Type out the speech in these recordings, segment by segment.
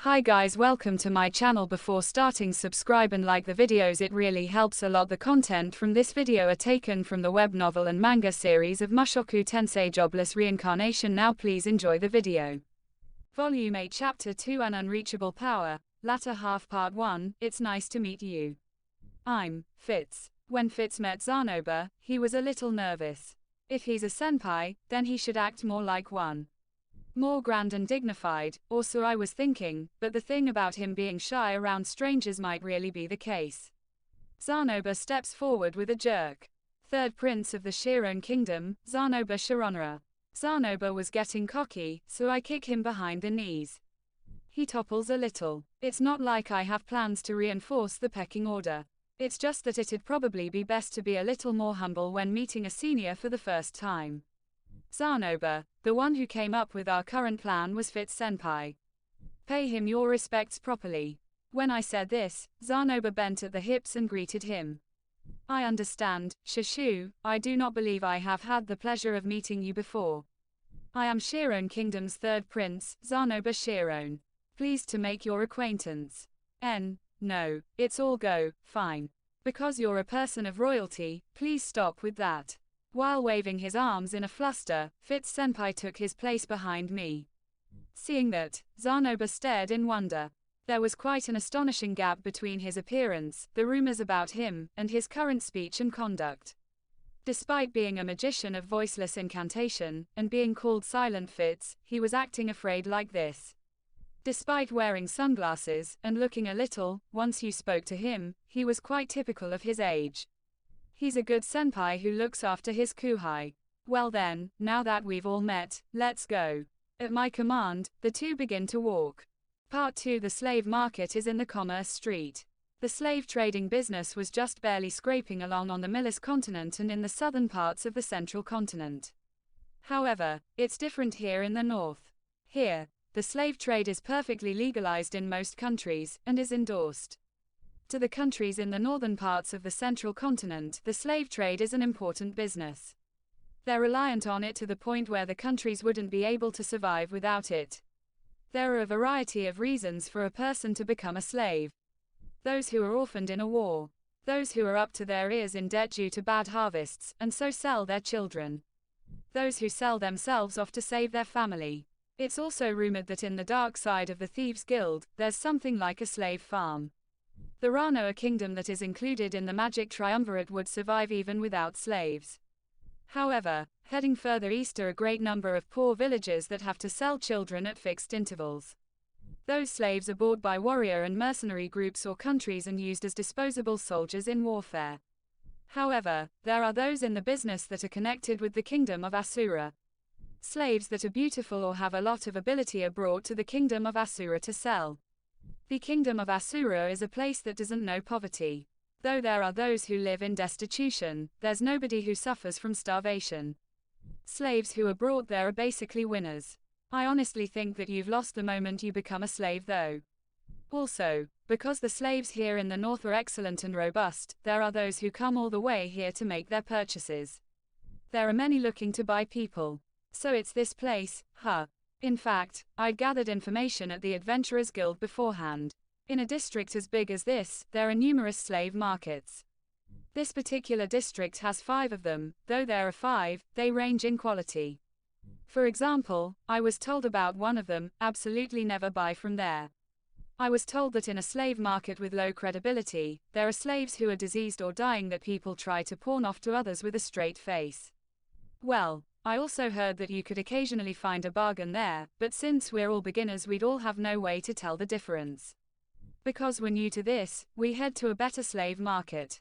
Hi guys, welcome to my channel. Before starting, subscribe and like the videos, it really helps a lot. The content from this video are taken from the web novel and manga series of Mushoku Tensei Jobless Reincarnation. Now please enjoy the video. Volume 8 Chapter 2 An Unreachable Power, Latter Half Part 1, It's nice to meet you. I'm Fitts. When Fitts met Zanoba, he was a little nervous. If he's a senpai, then he should act more like one. More grand and dignified, or so I was thinking, but the thing about him being shy around strangers might really be the case. Zanoba steps forward with a jerk. Third prince of the Shiron kingdom, Zanoba Sharonara. Zanoba was getting cocky, so I kick him behind the knees. He topples a little. It's not like I have plans to reinforce the pecking order. It's just that it'd probably be best to be a little more humble when meeting a senior for the first time. Zanoba, the one who came up with our current plan, was Fitts senpai. Pay him your respects properly. When I said this, Zanoba bent at the hips and greeted him. I understand, Shushu, I do not believe I have had the pleasure of meeting you before. I am Shiron Kingdom's third prince, Zanoba Shiron. Pleased to make your acquaintance. No, it's all go, fine. Because you're a person of royalty, please stop with that. While waving his arms in a fluster, Fitts senpai took his place behind me. Seeing that, Zanoba stared in wonder. There was quite an astonishing gap between his appearance, the rumors about him, and his current speech and conduct. Despite being a magician of voiceless incantation, and being called Silent Fitts, he was acting afraid like this. Despite wearing sunglasses, and looking a little, once you spoke to him, he was quite typical of his age. He's a good senpai who looks after his kuhai. Well then, now that we've all met, let's go. At my command, the two begin to walk. Part 2 The slave market is in the commerce street. The slave trading business was just barely scraping along on the Millis continent and in the southern parts of the central continent. However, it's different here in the north. Here, the slave trade is perfectly legalized in most countries, and is endorsed. To the countries in the northern parts of the central continent, the slave trade is an important business. They're reliant on it to the point where the countries wouldn't be able to survive without it. There are a variety of reasons for a person to become a slave. Those who are orphaned in a war. Those who are up to their ears in debt due to bad harvests, and so sell their children. Those who sell themselves off to save their family. It's also rumored that in the dark side of the Thieves' Guild, there's something like a slave farm. The Ranoa kingdom that is included in the magic triumvirate would survive even without slaves. However, heading further east are a great number of poor villagers that have to sell children at fixed intervals. Those slaves are bought by warrior and mercenary groups or countries and used as disposable soldiers in warfare. However, there are those in the business that are connected with the kingdom of Asura. Slaves that are beautiful or have a lot of ability are brought to the kingdom of Asura to sell. The kingdom of Asura is a place that doesn't know poverty. Though there are those who live in destitution, there's nobody who suffers from starvation. Slaves who are brought there are basically winners. I honestly think that you've lost the moment you become a slave though. Also, because the slaves here in the north are excellent and robust, there are those who come all the way here to make their purchases. There are many looking to buy people. So it's this place, huh? In fact, I'd gathered information at the Adventurers Guild beforehand. In a district as big as this, there are numerous slave markets. This particular district has 5 of them, though there are 5, they range in quality. For example, I was told about one of them, absolutely never buy from there. I was told that in a slave market with low credibility, there are slaves who are diseased or dying that people try to pawn off to others with a straight face. Well, I also heard that you could occasionally find a bargain there, but since we're all beginners we'd all have no way to tell the difference. Because we're new to this, we head to a better slave market.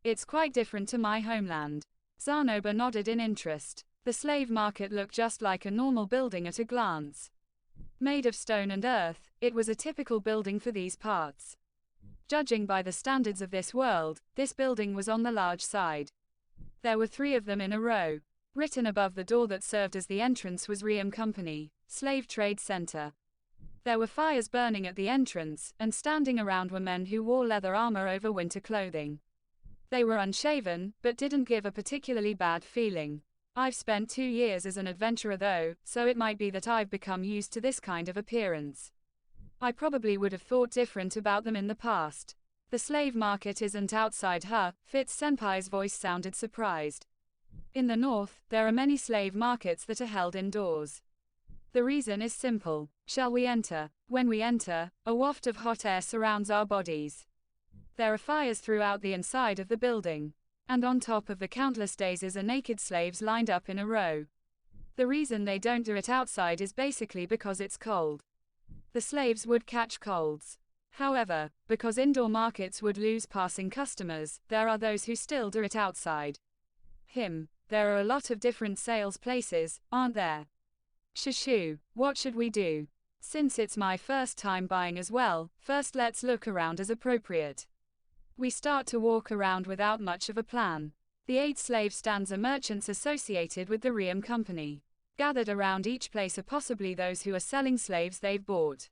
It's quite different to my homeland. Zanoba nodded in interest. The slave market looked just like a normal building at a glance. Made of stone and earth, it was a typical building for these parts. Judging by the standards of this world, this building was on the large side. There were 3 of them in a row. Written above the door that served as the entrance was Riem Company, Slave Trade Center. There were fires burning at the entrance, and standing around were men who wore leather armor over winter clothing. They were unshaven, but didn't give a particularly bad feeling. I've spent 2 years as an adventurer though, so it might be that I've become used to this kind of appearance. I probably would have thought different about them in the past. The slave market isn't outside her. Fitts senpai's voice sounded surprised. In the north, there are many slave markets that are held indoors. The reason is simple. Shall we enter? When we enter, a waft of hot air surrounds our bodies. There are fires throughout the inside of the building. And on top of the countless daisies are naked slaves lined up in a row. The reason they don't do it outside is basically because it's cold. The slaves would catch colds. However, because indoor markets would lose passing customers, there are those who still do it outside. There are a lot of different sales places, aren't there? Shushu, what should we do? Since it's my first time buying as well, first let's look around as appropriate. We start to walk around without much of a plan. The 8 slave stands are merchants associated with the Riem company. Gathered around each place are possibly those who are selling slaves they've bought.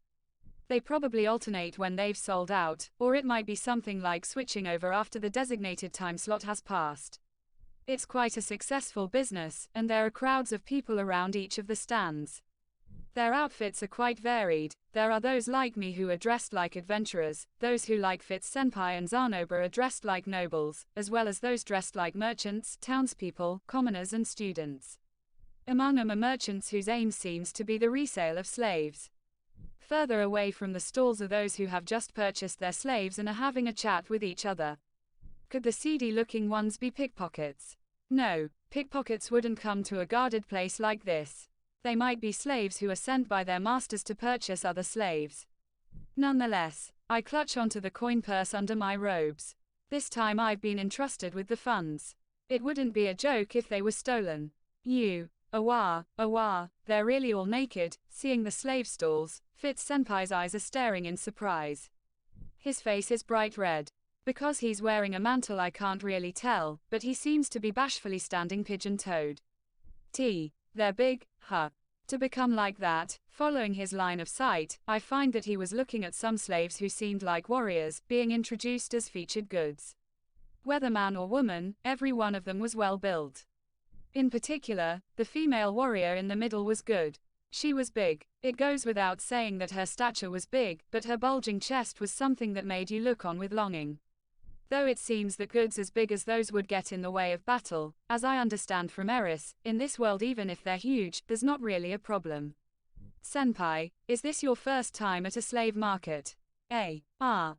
They probably alternate when they've sold out, or it might be something like switching over after the designated time slot has passed. It's quite a successful business, and there are crowds of people around each of the stands. Their outfits are quite varied. There are those like me who are dressed like adventurers, those who like Fitts senpai and Zanoba are dressed like nobles, as well as those dressed like merchants, townspeople, commoners and students. Among them are merchants whose aim seems to be the resale of slaves. Further away from the stalls are those who have just purchased their slaves and are having a chat with each other. Could the seedy-looking ones be pickpockets? No, pickpockets wouldn't come to a guarded place like this. They might be slaves who are sent by their masters to purchase other slaves. Nonetheless, I clutch onto the coin purse under my robes. This time I've been entrusted with the funds. It wouldn't be a joke if they were stolen. Awa, they're really all naked. Seeing the slave stalls, Fitts senpai's eyes are staring in surprise. His face is bright red. Because he's wearing a mantle I can't really tell, but he seems to be bashfully standing pigeon-toed. They're big, huh? To become like that, following his line of sight, I find that he was looking at some slaves who seemed like warriors, being introduced as featured goods. Whether man or woman, every one of them was well built. In particular, the female warrior in the middle was good. She was big. It goes without saying that her stature was big, but her bulging chest was something that made you look on with longing. Though it seems that goods as big as those would get in the way of battle, as I understand from Eris, in this world even if they're huge, there's not really a problem. Senpai, is this your first time at a slave market? While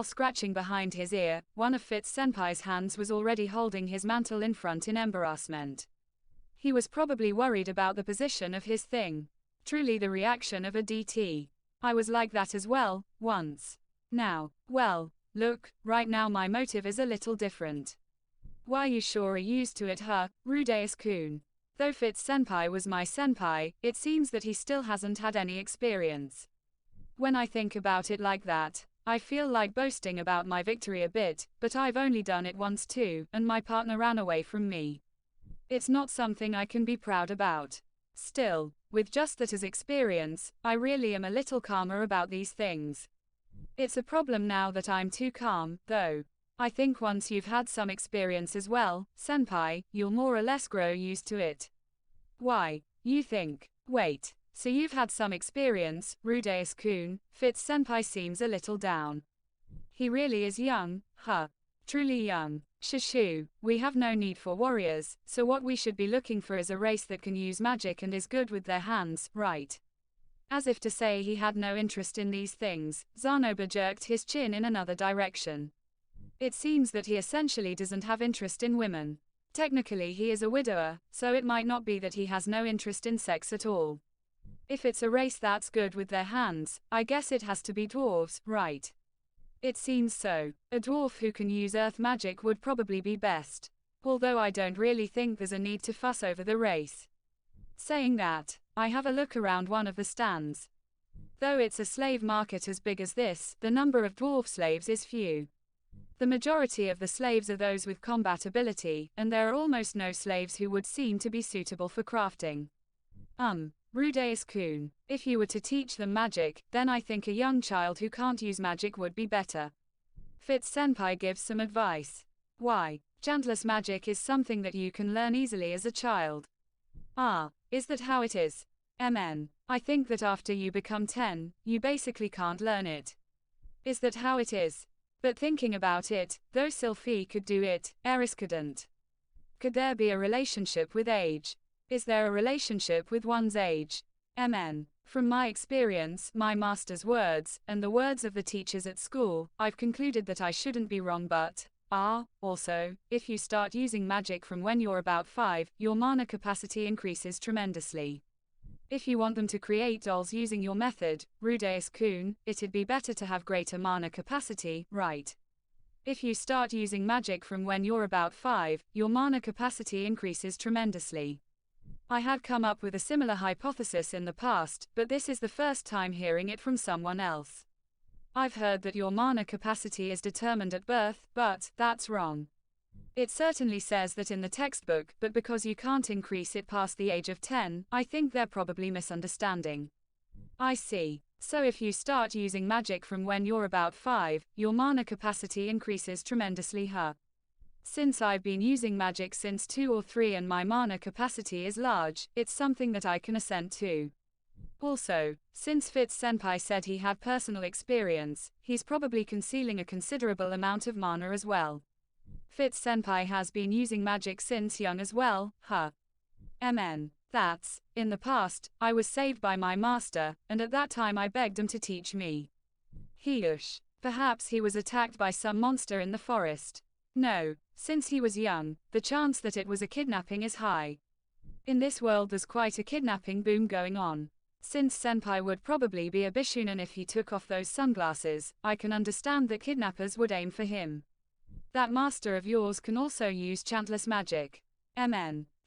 scratching behind his ear, one of Fitts senpai's hands was already holding his mantle in front in embarrassment. He was probably worried about the position of his thing. Truly the reaction of a DT. I was like that as well, once. Now, well, look, right now my motive is a little different. Why you sure are used to it, huh, Rudeus-kun? Though Fitts senpai was my senpai, it seems that he still hasn't had any experience. When I think about it like that, I feel like boasting about my victory a bit, but I've only done it once too, and my partner ran away from me. It's not something I can be proud about. Still, with just that as experience, I really am a little calmer about these things. It's a problem now that I'm too calm, though. I think once you've had some experience as well, senpai, you'll more or less grow used to it. Why, you think, wait, so you've had some experience, Rudeus-kun? Fitts senpai seems a little down. He really is young, huh? Truly young. Shushu, we have no need for warriors, so what we should be looking for is a race that can use magic and is good with their hands, right? As if to say he had no interest in these things, Zanoba jerked his chin in another direction. It seems that he essentially doesn't have interest in women. Technically he is a widower, so it might not be that he has no interest in sex at all. If it's a race that's good with their hands, I guess it has to be dwarves, right? It seems so. A dwarf who can use earth magic would probably be best. Although I don't really think there's a need to fuss over the race. Saying that, I have a look around one of the stands. Though it's a slave market as big as this, the number of dwarf slaves is few. The majority of the slaves are those with combat ability, and there are almost no slaves who would seem to be suitable for crafting. Rudeus-kun, if you were to teach them magic, then I think a young child who can't use magic would be better. Fitts senpai gives some advice. Why, gentlest magic is something that you can learn easily as a child. Is that how it is? I think that after you become 10, you basically can't learn it. Is that how it is? But thinking about it, though Sylphy could do it, Eris couldn't. Could there be a relationship with age? Is there a relationship with one's age? From my experience, my master's words, and the words of the teachers at school, I've concluded that I shouldn't be wrong, but also, if you start using magic from when you're about 5, your mana capacity increases tremendously. If you want them to create dolls using your method, Rudeus-kun, it'd be better to have greater mana capacity, right? If you start using magic from when you're about 5, your mana capacity increases tremendously. I had come up with a similar hypothesis in the past, but this is the first time hearing it from someone else. I've heard that your mana capacity is determined at birth, but that's wrong. It certainly says that in the textbook, but because you can't increase it past the age of 10, I think they're probably misunderstanding. I see. So if you start using magic from when you're about 5, your mana capacity increases tremendously, huh? Since I've been using magic since 2 or 3 and my mana capacity is large, it's something that I can assent to. Also, since Fitts senpai said he had personal experience, he's probably concealing a considerable amount of mana as well. Fitts senpai has been using magic since young as well, huh? That's, in the past, I was saved by my master, and at that time I begged him to teach me. Perhaps he was attacked by some monster in the forest. No, since he was young, the chance that it was a kidnapping is high. In this world there's quite a kidnapping boom going on. Since senpai would probably be a Bishunan if he took off those sunglasses, I can understand that kidnappers would aim for him. That master of yours can also use chantless magic.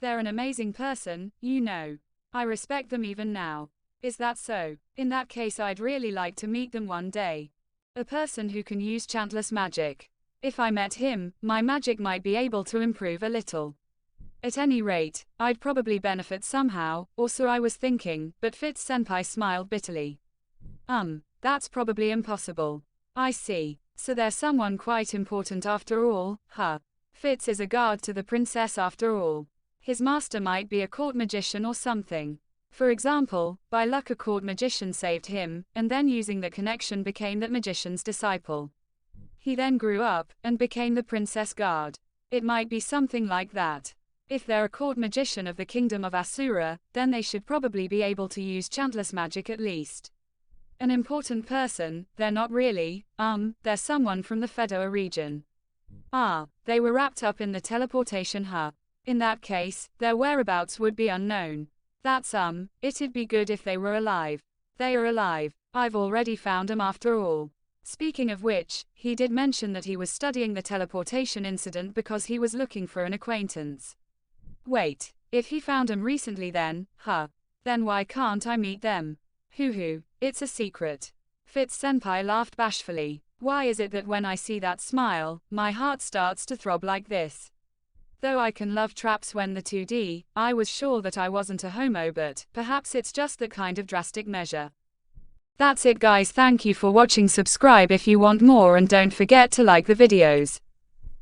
They're an amazing person, you know. I respect them even now. Is that so? In that case I'd really like to meet them one day. A person who can use chantless magic. If I met him, my magic might be able to improve a little. At any rate, I'd probably benefit somehow, or so I was thinking, but Fitts senpai smiled bitterly. That's probably impossible. I see. So there's someone quite important after all, huh? Fitts is a guard to the princess after all. His master might be a court magician or something. For example, by luck a court magician saved him, and then using the connection became that magician's disciple. He then grew up, and became the princess guard. It might be something like that. If they're a court magician of the kingdom of Asura, then they should probably be able to use chantless magic at least. An important person, they're not really, they're someone from the Fedoa region. They were wrapped up in the teleportation hub. In that case, their whereabouts would be unknown. That's it'd be good if they were alive. They are alive. I've already found 'em after all. Speaking of which, he did mention that he was studying the teleportation incident because he was looking for an acquaintance. Wait, if he found 'em recently then why can't I meet them? It's a secret. Fitts senpai laughed bashfully. Why is it that when I see that smile, my heart starts to throb like this? Though I can love traps when the 2D, I was sure that I wasn't a homo, but perhaps it's just that kind of drastic measure. That's it guys, thank you for watching, subscribe if you want more and don't forget to like the videos.